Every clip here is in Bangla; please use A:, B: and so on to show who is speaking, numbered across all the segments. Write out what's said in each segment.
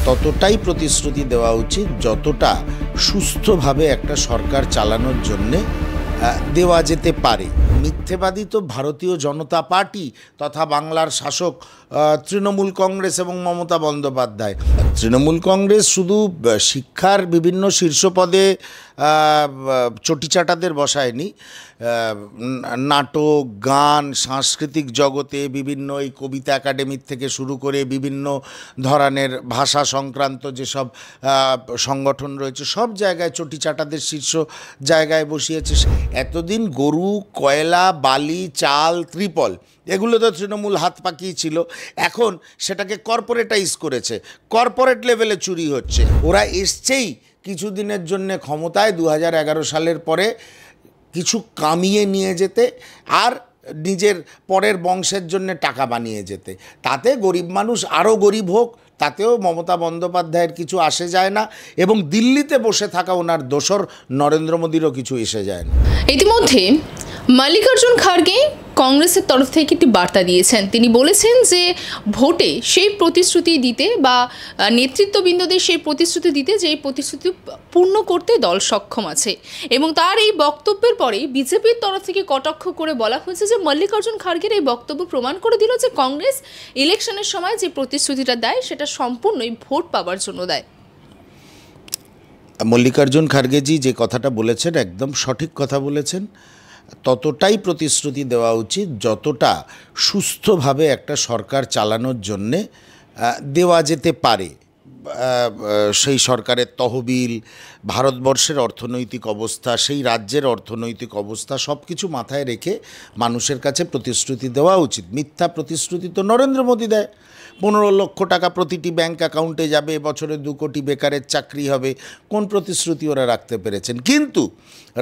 A: ততটাই প্রতিশ্রুতি দেওয়া উচিত যতটা সুস্থভাবে একটা সরকার চালানোর জন্যে দেওয়া যেতে পারে। মিথ্যেবাদী তো ভারতীয় জনতা পার্টি তথা বাংলার শাসক তৃণমূল কংগ্রেস এবং মমতা বন্দ্যোপাধ্যায়। তৃণমূল কংগ্রেস শুধু শিক্ষার বিভিন্ন শীর্ষ পদে চটিচাটাদের বসায়নি, নাটক, গান, সাংস্কৃতিক জগতে বিভিন্ন এই কবিতা একাডেমির থেকে শুরু করে বিভিন্ন ধরনের ভাষা সংক্রান্ত যেসব সংগঠন রয়েছে সব জায়গায় চটিচাটাদের শীর্ষ জায়গায় বসিয়েছে। এতদিন গরু, কয়লা, বালি, চাল, ত্রিপল এগুলো তো তৃণমূল হাত পাকিয়ে ছিল, এখন সেটাকে কর্পোরেটাইজ করেছে, কর্পোরেট লেভেলে চুরি হচ্ছে। ওরা এসছেই কিছুদিনের জন্য ক্ষমতায় 2011 সালের পরে কিছু কামিয়ে নিয়ে যেতে আর নিজের পরের বংশের জন্য টাকা বানিয়ে যেতে। তাতে গরিব মানুষ আরও গরিব হোক তাতেও মমতা বন্দ্যোপাধ্যায়ের কিছু আসে যায় না, এবং দিল্লিতে বসে থাকা ওনার দোসর নরেন্দ্র মোদীরও কিছু এসে যায় না।
B: ইতিমধ্যে মল্লিকার্জুন খাড়গে কংগ্রেসের তরফ থেকে একটি বার্তা দিয়েছেন। তিনি বলেছেন যে ভোটে সেই প্রতিশ্রুতি দিতে বা নেতৃত্ববৃন্দদের সেই প্রতিশ্রুতি দিতে যে এই প্রতিশ্রুতি পূর্ণ করতে দল সক্ষম আছে, এবং তার এই বক্তব্যের পরেই বিজেপির তরফ থেকে কটাক্ষ করে বলা হয়েছে যে মল্লিকার্জুন খাড়গের এই বক্তব্য প্রমাণ করে দিল যে কংগ্রেস ইলেকশনের সময় যে প্রতিশ্রুতিটা দেয় সেটা সম্পূর্ণই ভোট পাওয়ার জন্য দেয়।
A: মল্লিকার্জুন খাড়গেজি যে কথাটা বলেছেন একদম সঠিক কথা বলেছেন। ততটাই প্রতিশ্রুতি দেওয়া উচিত যতটা সুস্থভাবে একটা সরকার চালানোর জন্যে দেওয়া যেতে পারে। সেই সরকারের তহবিল, ভারতবর্ষের অর্থনৈতিক অবস্থা, সেই রাজ্যের অর্থনৈতিক অবস্থা সব কিছু মাথায় রেখে মানুষের কাছে প্রতিশ্রুতি দেওয়া উচিত। মিথ্যা প্রতিশ্রুতি তো নরেন্দ্র মোদী দেয়। 15 লক্ষ টাকা প্রতিটি ব্যাংক অ্যাকাউন্টে যাবে, বছরে 2 কোটি বেকারের চাকরি হবে। কোন প্রতিশ্রুতি ওরা রাখতে পেরেছেন? কিন্তু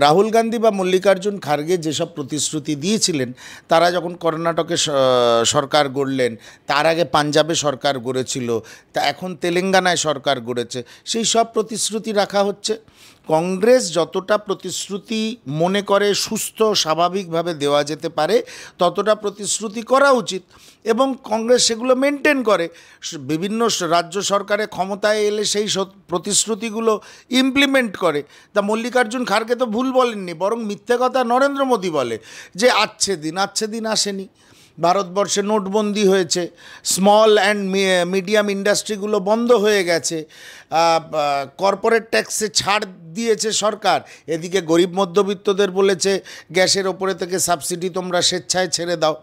A: রাহুল গান্ধী বা মল্লিকার্জুন খাড়গে যেসব প্রতিশ্রুতি দিয়েছিলেন, তারা যখন কর্ণাটকে সরকার গড়লেন, তার আগে পাঞ্জাবে সরকার গড়েছিল, তা এখন তেলেঙ্গানায় সরকার গড়েছে, সেই সব প্রতিশ্রুতি রাখা হচ্ছে। কংগ্রেস যতটা প্রতিশ্রুতি মনে করে সুস্থ স্বাভাবিকভাবে দেওয়া যেতে পারে ততটা প্রতিশ্রুতি করা উচিত, এবং কংগ্রেস সেগুলো মেনটেন করে। বিভিন্ন রাজ্য সরকারে ক্ষমতায় এলে সেই প্রতিশ্রুতিগুলো ইমপ্লিমেন্ট করে। তা মল্লিকার্জুন খাড়গে তো ভুল বলেননি, বরং মিথ্যে কথা নরেন্দ্র মোদী বলে যে আচ্ছে দিন আসেনি। ভারতবর্ষে নোটবন্দি হয়েছে, স্মল অ্যান্ড মিডিয়াম ইন্ডাস্ট্রিগুলো বন্ধ হয়ে গেছে, কর্পোরেট ট্যাক্সে ছাড় দিয়েছে সরকার, এদিকে গরিব মধ্যবিত্তদের বলেছে গ্যাসের ওপরে থেকে সাবসিডি তোমরা স্বেচ্ছায় ছেড়ে দাও।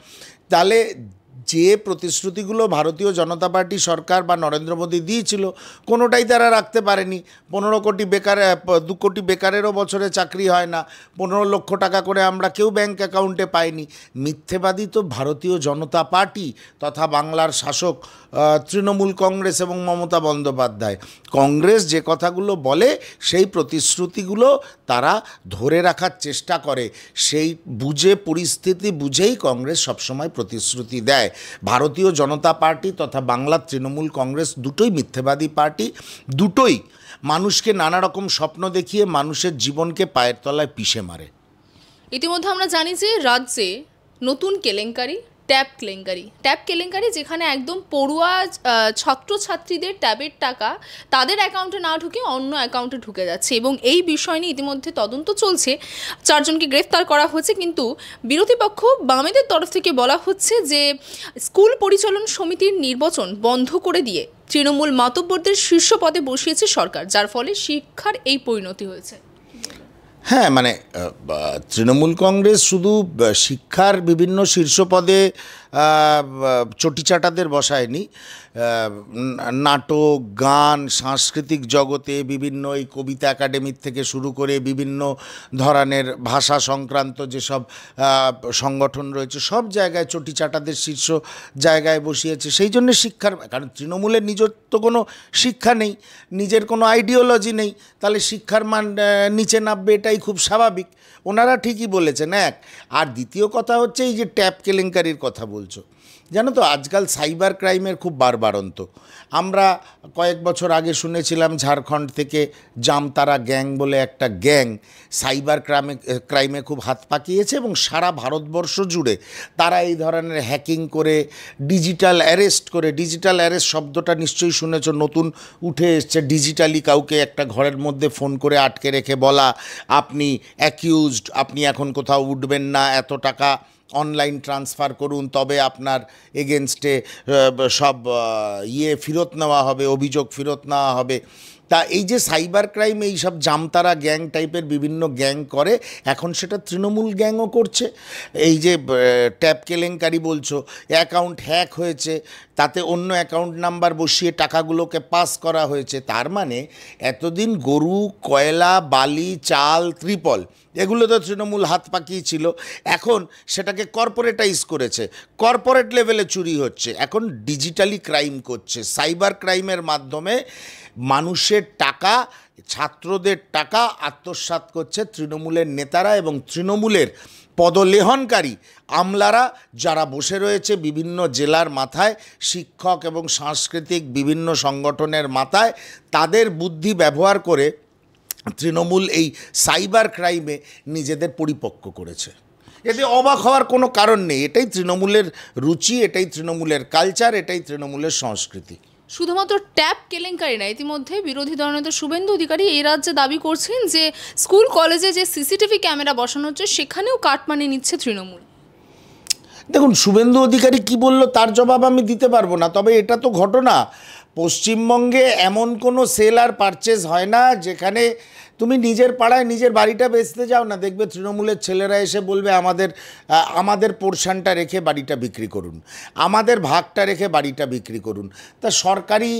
A: তাহলে যে প্রতিশ্রুতিগুলো ভারতীয় জনতা পার্টি সরকার বা নরেন্দ্র মোদী দিয়েছিল কোনোটাই তারা রাখতে পারেনি। 15 কোটি বেকার, 2 কোটি বেকারেরও বছরে চাকরি হয় না, 15 লক্ষ টাকা করে আমরা কেউ ব্যাংক অ্যাকাউন্টে পাইনি। মিথ্যেবাদী তো ভারতীয় জনতা পার্টি তথা বাংলার শাসক তৃণমূল কংগ্রেস এবং মমতা বন্দ্যোপাধ্যায়। কংগ্রেস যে কথাগুলো বলে সেই প্রতিশ্রুতিগুলো তারা ধরে রাখার চেষ্টা করে, সেই বুঝে পরিস্থিতি বুঝেই কংগ্রেস সবসময় প্রতিশ্রুতি দেয়। ভারতীয় জনতা পার্টি তথা বাংলার তৃণমূল কংগ্রেস দুটোই মিথ্যেবাদী পার্টি, দুটোই মানুষকে নানা রকম স্বপ্ন দেখিয়ে মানুষের জীবনকে পায়ের তলায় পিষে মারে।
B: ইতিমধ্যে আমরা জানি যে রাজ্যে নতুন কেলেঙ্কারি, ট্যাব কেলেঙ্কারি, যেখানে একদম পড়ুয়া ছাত্রছাত্রীদের ট্যাবের টাকা তাদের অ্যাকাউন্টে না ঢুকে অন্য অ্যাকাউন্টে ঢুকে যাচ্ছে, এবং এই বিষয় নিয়ে ইতিমধ্যে তদন্ত চলছে। 4 জনকে গ্রেফতার করা হয়েছে, কিন্তু বিরোধী পক্ষ বামেদের তরফ থেকে বলা হচ্ছে যে স্কুল পরিচালন সমিতির নির্বাচন বন্ধ করে দিয়ে তৃণমূল মাতব্বরদের শীর্ষ পদে বসিয়েছে সরকার, যার ফলে শিক্ষার এই পরিণতি হয়েছে।
A: হ্যাঁ, মানে তৃণমূল কংগ্রেস শুধু শিক্ষার বিভিন্ন শীর্ষ পদে চটিচাটাদের বসায়নি, নাটক, গান, সাংস্কৃতিক জগতে বিভিন্ন এই কবিতা একাডেমির থেকে শুরু করে বিভিন্ন ধরনের ভাষা সংক্রান্ত যেসব সংগঠন রয়েছে সব জায়গায় চটিচাটাদের শীর্ষ জায়গায় বসিয়েছে। সেই জন্য শিক্ষার, কারণ তৃণমূলের নিজের তো কোনো শিক্ষা নেই, নিজের কোনো আইডিওলজি নেই, তাহলে শিক্ষার মান নিচে নামবে, এটাই খুব স্বাভাবিক। ওনারা ঠিকই বলেছেন এক। আর দ্বিতীয় কথা হচ্ছে এই যে ট্যাব কেলেঙ্কারির কথা বলছো, জানো তো আজকাল সাইবার ক্রাইমের খুব বাড়বাড়ন্ত। আমরা কয়েক বছর আগে শুনেছিলাম ঝাড়খণ্ড থেকে জামতারা গ্যাং বলে একটা গ্যাং সাইবার ক্রাইমে খুব হাত পাকিয়েছে এবং সারা ভারতবর্ষ জুড়ে তারা এই ধরনের হ্যাকিং করে ডিজিটাল অ্যারেস্ট শব্দটা নিশ্চয়ই শুনেছ, নতুন উঠে এসছে। ডিজিটালি কাউকে একটা ঘরের মধ্যে ফোন করে আটকে রেখে বলা আপনি অ্যাকিউজড, আপনি এখন কোথাও উঠবেন না, এত টাকা অনলাইন ট্রান্সফার করুন, তবে আপনার এগেনস্টে সব ফেরত নেওয়া হবে, অভিযোগ ফেরত নেওয়া হবে। তা এই যে সাইবার ক্রাইম, এই সব জামতারা গ্যাং টাইপের বিভিন্ন গ্যাং করে, এখন সেটা তৃণমূল গ্যাংও করছে। এই যে ট্যাপ কেলেঙ্কারি বলছো, অ্যাকাউন্ট হ্যাক হয়েছে, তাতে অন্য অ্যাকাউন্ট নাম্বার বসিয়ে টাকাগুলোকে পাস করা হয়েছে। তার মানে এতদিন গরু, কয়লা, বালি, চাল, ত্রিপল এগুলো তো তৃণমূল হাত পাকিয়েছিল, এখন সেটাকে কর্পোরেটাইজ করেছে, কর্পোরেট লেভেলে চুরি হচ্ছে, এখন ডিজিটালি ক্রাইম করছে। সাইবার ক্রাইমের মাধ্যমে মানুষের টাকা, ছাত্রদের টাকা আত্মসাৎ করছে তৃণমূলের নেতারা এবং তৃণমূলের পদলেহনকারী আমলারা, যারা বসে রয়েছে বিভিন্ন জেলার মাথায়, শিক্ষক এবং সাংস্কৃতিক বিভিন্ন সংগঠনের মাথায়। তাদের বুদ্ধি ব্যবহার করে তৃণমূল এই সাইবার ক্রাইমে নিজেদের পরিপক্ক করেছে। এতে অবাক হওয়ার কোনো কারণ নেই। এটাই তৃণমূলের রুচি, এটাই তৃণমূলের কালচার, এটাই তৃণমূলের সংস্কৃতি।
B: শুধুমাত্র ট্যাপ কেলেঙ্কারি না, ইতিমধ্যে বিরোধী দলনেতা শুভেন্দু অধিকারী এই রাজ্যে দাবি করছেন যে স্কুল কলেজে যে সিসিটিভি ক্যামেরা বসানো হচ্ছে সেখানেও কাটমানি নিচ্ছে তৃণমূল।
A: দেখুন, শুভেন্দু অধিকারী কি বলল তার জবাব আমি দিতে পারবো না, তবে এটা তো ঘটনা। পশ্চিমবঙ্গে এমন কোনো সেল আর পারচেজ হয় না যেখানে তুমি নিজের পাড়ায় নিজের বাড়িটা বেচতে যাও না, দেখবে তৃণমূলের ছেলেরা এসে বলবে আমাদের পোর্শনটা রেখে বাড়িটা বিক্রি করুন, আমাদের ভাগটা রেখে বাড়িটা বিক্রি করুন। তা সরকারি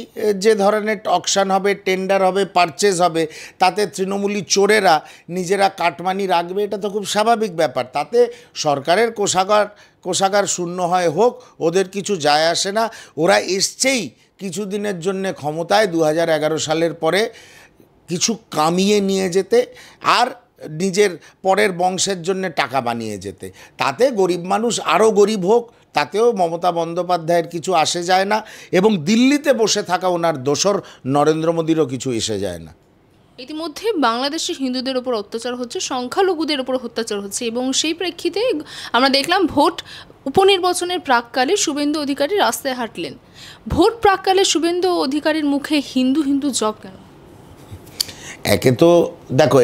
A: যে ধরনের অকশন হবে, টেন্ডার হবে, পারচেজ হবে, তাতে তৃণমূলী চোরেরা নিজেরা কাটমানি রাখবে, এটা তো খুব স্বাভাবিক ব্যাপার। তাতে সরকারের কোষাগার শূন্য হয় হোক, ওদের কিছু যায় আসে না। ওরা এসছেই কিছুদিনের জন্যে ক্ষমতায় 2011 সালের পরে কিছু কামিয়ে নিয়ে যেতে আর নিজের পরের বংশের জন্য টাকা বানিয়ে যেতে। তাতে গরিব মানুষ আরও গরিব হোক, তাতেও মমতা বন্দ্যোপাধ্যায়ের কিছু আসে যায় না, এবং দিল্লিতে বসে থাকা ওনার দোসর নরেন্দ্র মোদীরও কিছু এসে যায় না।
B: ইতিমধ্যে বাংলাদেশে হিন্দুদের ওপর অত্যাচার হচ্ছে, সংখ্যালঘুদের ওপর অত্যাচার হচ্ছে, এবং সেই প্রেক্ষিতে আমরা দেখলাম ভোট উপনির্বাচনের প্রাককালে শুভেন্দু অধিকারী রাস্তায় হাঁটলেন। ভোট প্রাককালে শুভেন্দু অধিকারীর মুখে হিন্দু হিন্দু জব কেন?
A: একে তো দেখো,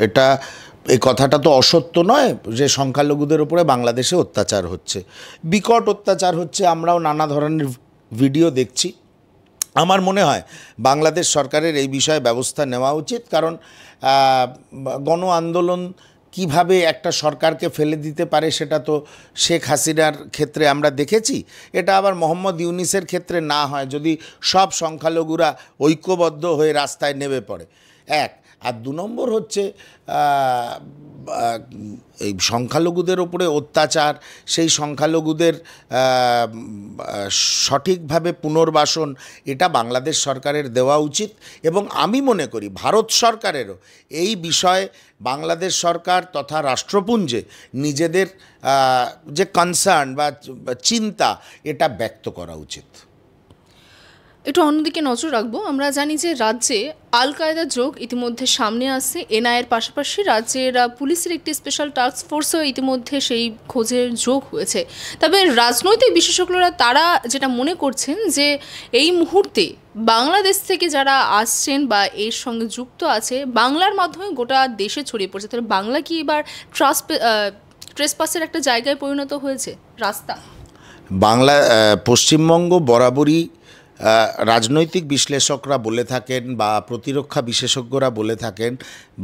A: এটা এই কথাটা তো অসত্য নয় যে সংখ্যালঘুদের উপরে বাংলাদেশে অত্যাচার হচ্ছে, বিকট অত্যাচার হচ্ছে। আমরাও নানা ধরনের ভিডিও দেখছি। আমার মনে হয় বাংলাদেশ সরকারের এই বিষয়ে ব্যবস্থা নেওয়া উচিত, কারণ গণ আন্দোলন কিভাবে একটা সরকারকে ফেলে দিতে পারে সেটা তো শেখ হাসিনার ক্ষেত্রে আমরা দেখেছি। এটা আবার মোহাম্মদ ইউনিসের ক্ষেত্রে না হয়, যদি সব সংখ্যালঘুরা ঐক্যবদ্ধ হয়ে রাস্তায় নেমে পড়ে। এক আর 2 নম্বর হচ্ছে এই সংখ্যালঘুদের ওপরে অত্যাচার, সেই সংখ্যালঘুদের সঠিকভাবে পুনর্বাসন, এটা বাংলাদেশ সরকারের দেওয়া উচিত। এবং আমি মনে করি ভারত সরকারেরও এই বিষয়ে বাংলাদেশ সরকার তথা রাষ্ট্রপুঞ্জে নিজেদের যে কনসার্ন বা চিন্তা, এটা ব্যক্ত করা উচিত।
B: একটু অন্যদিকে নজর রাখবো। আমরা জানি যে রাজ্যে আল কায়দার যোগ ইতিমধ্যে সামনে আসছে। এনআইএর পাশাপাশি রাজ্যের পুলিশের একটি স্পেশাল টাস্ক ফোর্সও ইতিমধ্যে সেই খোঁজের যোগ হয়েছে। তবে রাজনৈতিক বিশেষজ্ঞরা তারা যেটা মনে করছেন যে এই মুহূর্তে বাংলাদেশ থেকে যারা আসছেন বা এর সঙ্গে যুক্ত আছে, বাংলার মাধ্যমে গোটা দেশে ছড়িয়ে পড়ছে। তাহলে বাংলা কি এবার ট্রেসপাসের একটা জায়গায় পরিণত হয়েছে, রাস্তা?
A: পশ্চিমবঙ্গ বরাবরই রাজনৈতিক বিশ্লেষকরা বলে থাকেন বা প্রতিরক্ষা বিশেষজ্ঞরা বলে থাকেন,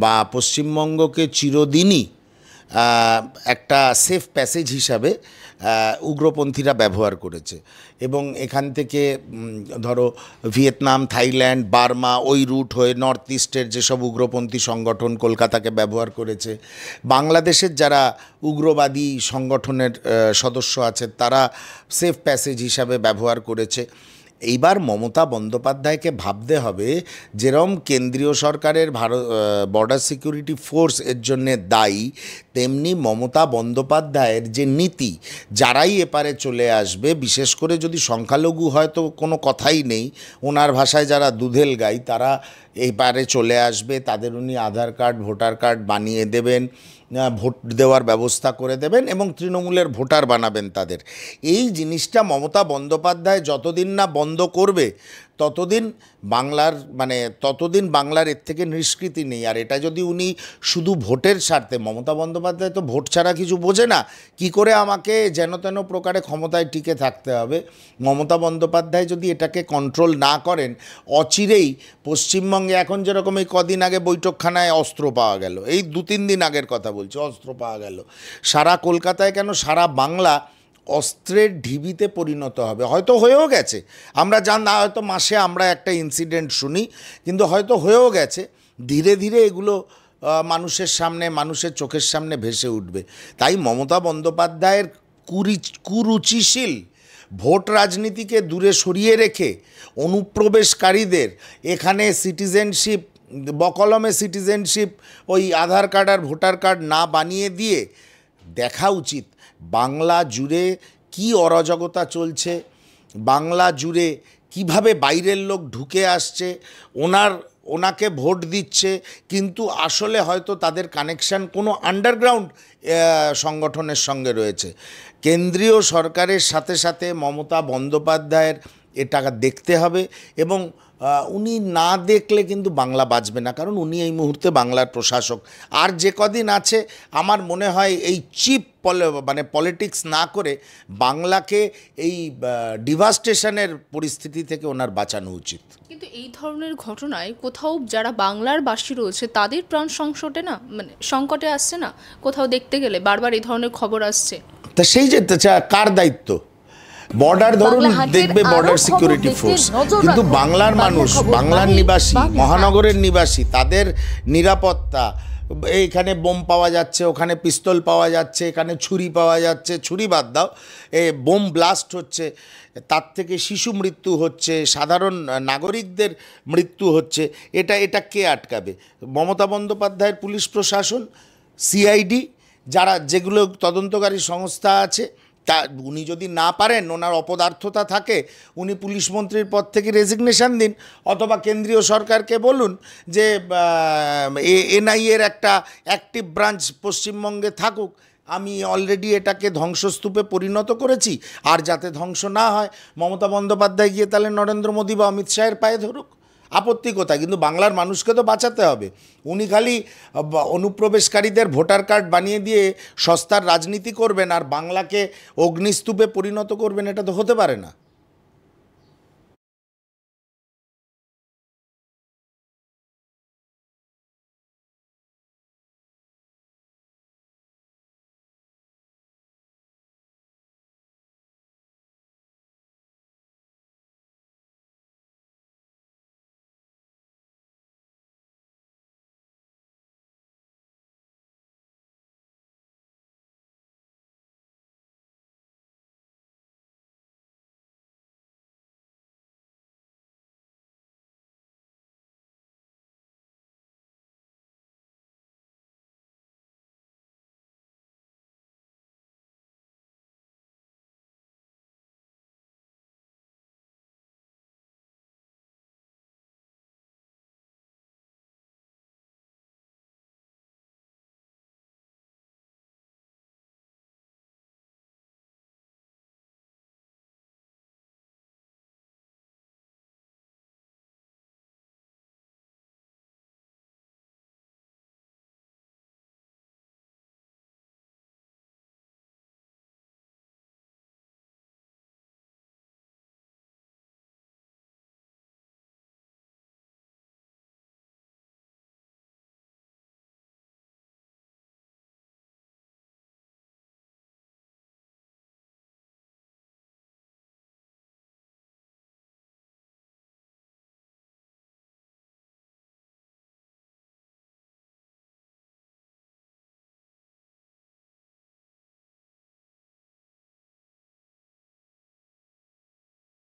A: বা পশ্চিমবঙ্গকে চিরদিনই একটা সেফ প্যাসেজ হিসাবে উগ্রপন্থীরা ব্যবহার করেছে। এবং এখান থেকে ধরো ভিয়েতনাম, থাইল্যান্ড, বার্মা, ওই রুট হয়ে নর্থ ইস্টের যেসব উগ্রপন্থী সংগঠন কলকাতাকে ব্যবহার করেছে। বাংলাদেশের যারা উগ্রবাদী সংগঠনের সদস্য আছে তারা সেফ প্যাসেজ হিসাবে ব্যবহার করেছে। এইবার মমতা বন্দ্যোপাধ্যায়কে ভাবতে হবে, যেরকম কেন্দ্রীয় সরকারের বর্ডার সিকিউরিটি ফোর্স এর জন্যে দায়ী, তেমনি মমতা বন্দ্যোপাধ্যায়ের যে নীতি, যারাই এপারে চলে আসবে, বিশেষ করে যদি সংখ্যালঘু হয় তো কোনো কথাই নেই, ওনার ভাষায় যারা দুধেল গাই তারা এইপারে চলে আসবে, তাদের উনি আধার কার্ড ভোটার কার্ড বানিয়ে দেবেন, ভোট দেওয়ার ব্যবস্থা করে দেবেন এবং তৃণমূলের ভোটার বানাবেন তাদের। এই জিনিসটা মমতা বন্দ্যোপাধ্যায় যতদিন না বন্ধ করবে ততদিন বাংলার এর থেকে নিষ্কৃতি নেই। আর এটা যদি উনি শুধু ভোটের স্বার্থে, মমতা বন্দ্যোপাধ্যায় তো ভোট ছাড়া কিছু বোঝে না, কি করে আমাকে যেন তেন প্রকারে ক্ষমতায় টিকে থাকতে হবে, মমতা বন্দ্যোপাধ্যায় যদি এটাকে কন্ট্রোল না করেন, অচিরেই পশ্চিমবঙ্গে এখন যেরকম এই কদিন আগে বৈঠকখানায় অস্ত্র পাওয়া গেল, এই 2-3 দিন আগের কথা বলছি, অস্ত্র পাওয়া গেল, সারা কলকাতায় কেন সারা বাংলা অস্ত্রের ঢিবিতে পরিণত হবে। হয়তো হয়েও গেছে, আমরা না হয়তো মাসে আমরা একটা ইনসিডেন্ট শুনি, কিন্তু হয়তো হয়েও গেছে। ধীরে ধীরে এগুলো মানুষের চোখের সামনে ভেসে উঠবে। তাই মমতা বন্দ্যোপাধ্যায়ের কুরুচিশীল ভোট রাজনীতিকে দূরে সরিয়ে রেখে অনুপ্রবেশকারীদের এখানে সিটিজেনশিপ, বকলমে সিটিজেনশিপ, ওই আধার কার্ড আর ভোটার কার্ড না বানিয়ে দিয়ে দেখা উচিত বাংলা জুড়ে কি অরাজকতা চলছে, বাংলা জুড়ে কিভাবে বাইরের লোক ঢুকে আসছে, ওনাকে ভোট দিচ্ছে, কিন্তু আসলে হয়তো তাদের কানেকশান কোনো আন্ডারগ্রাউন্ড সংগঠনের সঙ্গে রয়েছে। কেন্দ্রীয় সরকারের সাথে সাথে মমতা বন্দ্যোপাধ্যায়ের এটা দেখতে হবে, এবং উনি না দেখলে কিন্তু বাংলা বাঁচবে না, কারণ উনি এই মুহূর্তে বাংলার প্রশাসক। আর যে কদিন আছে আমার মনে হয় এই চিপ পলিটিক্স না করে বাংলাকে এই ডিভাস্টেশনের পরিস্থিতি থেকে ওনার বাঁচানো উচিত।
B: কিন্তু এই ধরনের ঘটনায় কোথাও যারা বাংলার বাসী রয়েছে তাদের প্রাণ সংকটে আসছে না? কোথাও দেখতে গেলে বারবার এই ধরনের খবর আসছে, তা
A: সেই যে কার দায়িত্ব? বর্ডার ধরুন দেখবে বর্ডার সিকিউরিটি ফোর্স, কিন্তু বাংলার মানুষ, বাংলার নিবাসী, মহানগরের নিবাসী, তাদের নিরাপত্তা, এইখানে বোম পাওয়া যাচ্ছে, ওখানে পিস্তল পাওয়া যাচ্ছে, এখানে ছুরি পাওয়া যাচ্ছে, ছুরি বাদ দাও, বোম ব্লাস্ট হচ্ছে, তার থেকে শিশু মৃত্যু হচ্ছে, সাধারণ নাগরিকদের মৃত্যু হচ্ছে, এটা কে আটকাবে? মমতা বন্দ্যোপাধ্যায়ের পুলিশ প্রশাসন, সিআইডি, যেগুলো তদন্তকারী সংস্থা আছে, তা উনি যদি না পারেন, ওনার অপদার্থতা থাকে, উনি পুলিশ মন্ত্রীর পদ থেকে রেজিগনেশন দিন, অথবা কেন্দ্রীয় সরকারকে বলুন যে এনআইএর একটা অ্যাক্টিভ ব্রাঞ্চ পশ্চিমবঙ্গে থাকুক, আমি অলরেডি এটাকে ধ্বংসস্তূপে পরিণত করেছি, আর যাতে ধ্বংস না হয় মমতা বন্দ্যোপাধ্যায় গিয়ে তাহলে নরেন্দ্র মোদী বা অমিত শাহের পায়ে ধরুক, আপত্তি কোথায়? কিন্তু বাংলার মানুষকে তো বাঁচাতে হবে। উনি খালি অনুপ্রবেশকারীদের ভোটার কার্ড বানিয়ে দিয়ে সস্তার রাজনীতি করবেন আর বাংলাকে অগ্নিস্তূপে পরিণত করবেন, এটা তো হতে পারে না।